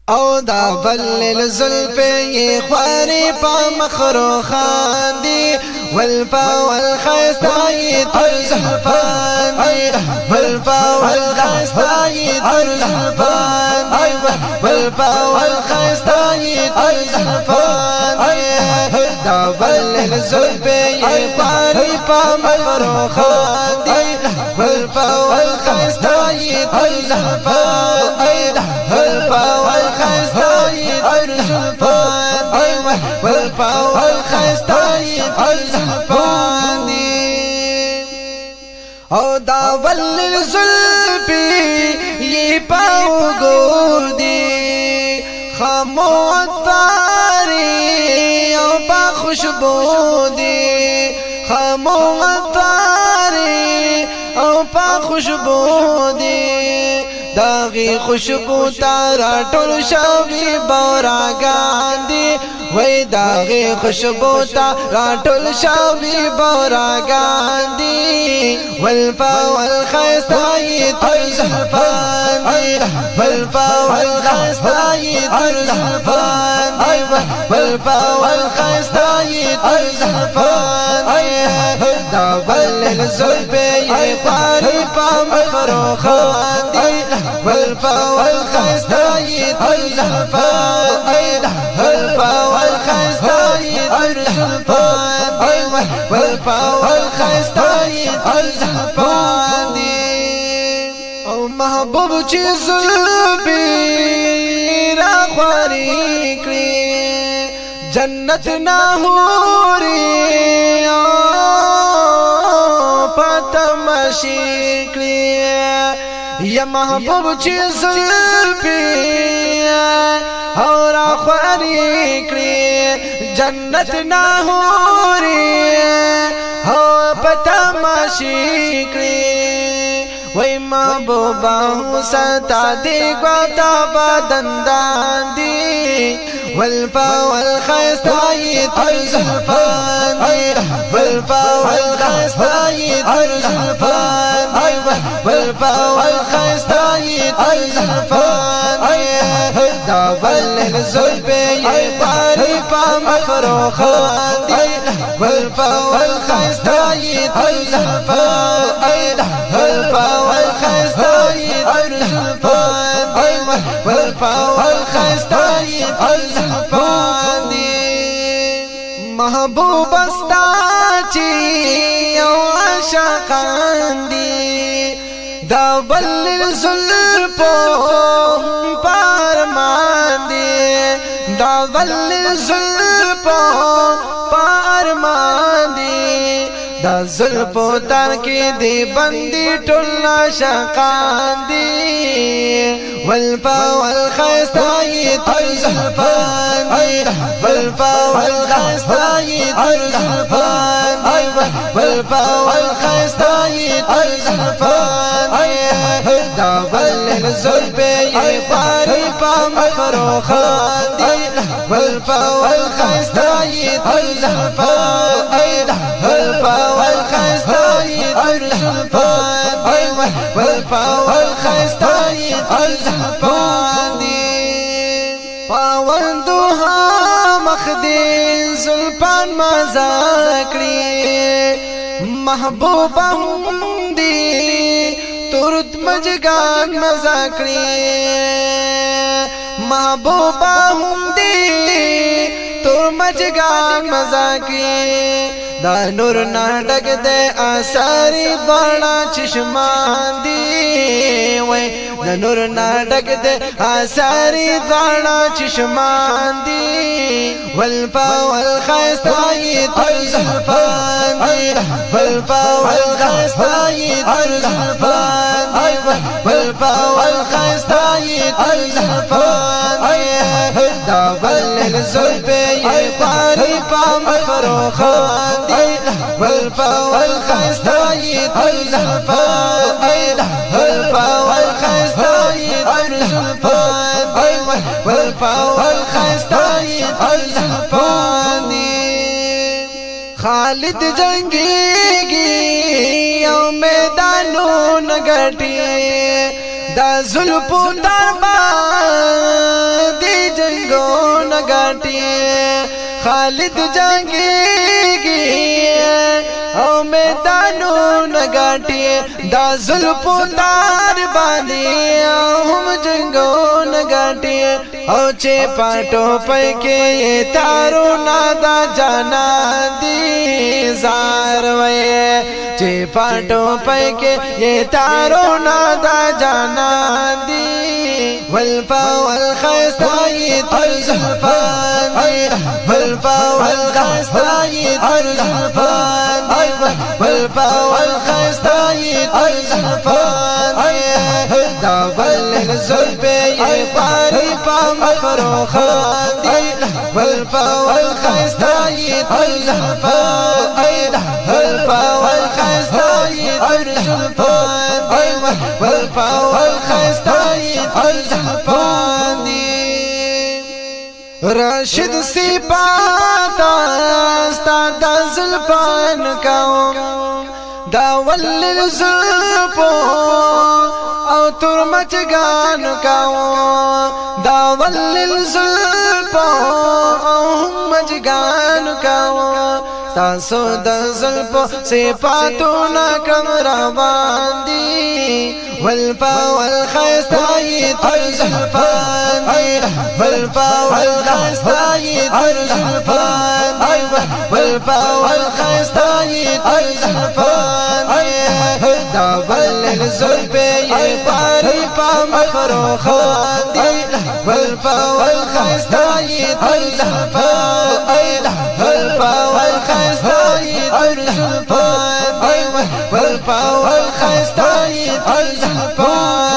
او دا بلل زلفی خواری پا مخرو خاندی والفا والخیستای تر زلفاندی والفا والخیستای تر زلفاندی والفا والخیستای تر زلفاندی دا بلل زلفی خواری پا مخرو خاندی والفا والخیستای تر زلفاندی والفا والخیستای تر زلفاندی والفا والخیستای تر زلفاندی او دا ولل زلفی یہ پاو گور دی خاموت پاری او پا خوشبو دی خاموت پاری او پا خوشبو دی داغی خوشبو تارا ټول شوی بوراګان دی وای داغی خوشبو تارا ټول شوی بوراګان دی والفا والخیستای تر زلفاندی والفا والخیستای تر زلفاندی والفا والخیستای تر زلفاندی دا بلل زلفی خواری پا مخرو خاندی والفا والخیستای تر زلفاندی والفا والخیستای تر زلفاندی والفا والخیستای تر زلفاندی او محبوب چی زلفی را خواری کری جنت ناهوری پتمشی کری یا محبوب چی زلفی اور خواری کری جنت ناهوری او پتمشی کری وی محبوبا ستا دی گواتا بدندان دی والفا والخیستای تر زلفاندی والفا والخیستای تر زلفاندی والفا والخیستای تر زلفاندی دا بلل زلفی خواری پا مخرو خاندی والفا والخیستای تر زلفاندی والفا والخیستای تر زلفاندی والفا والخیستای تر زلفاندی محبوب استا چی او عاشقان دی دا بلل زلفو پارمان دی دا بلل زلفو پارمان دی دا زلفو تر کی دی بندی ټول عاشقان دی والفا والخیستای تر زلفاندی والفا والخیستای تر زلفاندی والفا والخیستای تر زلفاندی دا بلل زلفی خواری پا مخرو خاندی والفا والخیستای تر زلفاندی والفا والخیستای تر زلفاندی والفا والخیستای تر زلفاندی پاوندوها مخدین زلفان مزا کړي محبوبه هم دی ترد مجگان مزا کړي محبوبه هم دی تر مجگان مزا کړي دا نور ناډک دے آثاری بانا چشمان دی وی دا نور ناډک دے آثاری بانا چشمان دی والفا والخیستای تر زلفاندی والفا والخیستای تر زلفاندی والفا والخیستای تر زلفاندی دا بلل زلفی خواری پا مخرو خاندی والفا والخیستای تر زلفاندی والفا والخیستای تر زلفاندی والفا والخیستای تر زلفاندی خالد جنگیگی او میدانو نگٹی دا زلپو دربان غاټي خالد جنگيږي او میدانونه غاټي دا زلفو تار باندې هم جنگونه غاټي او چې پټو پکې تارو نادا جانا دي زار وې چې پټو پکې تارو نادا جانا دي والفا والخيستاي ترزلفان والفا والخيستاي ترزلفان والفا والخيستاي ترزلفان دابل الزلفي فاري فمخروخان والفا والخيستاي ترزلفان والفا والخيستاي ترزلفان والفا والخيستاي ترزلفان راشد صفاتا استاد زلفان کاو دا ول زلفو او ترمچگان کاو دا ول زلفو او مجگان کاو تاسو د زلفو صفاتونه کم روان دي والفا والخيستاي ترزلفان والفا والخيستاي ترزلفان والفا والخيستاي ترزلفان دابل الزلفي فاري فمخروخان دي والفا والخيستاي ترزلفان والفا والخيستاي ترزلفان والفا والخيستاي ترزلفان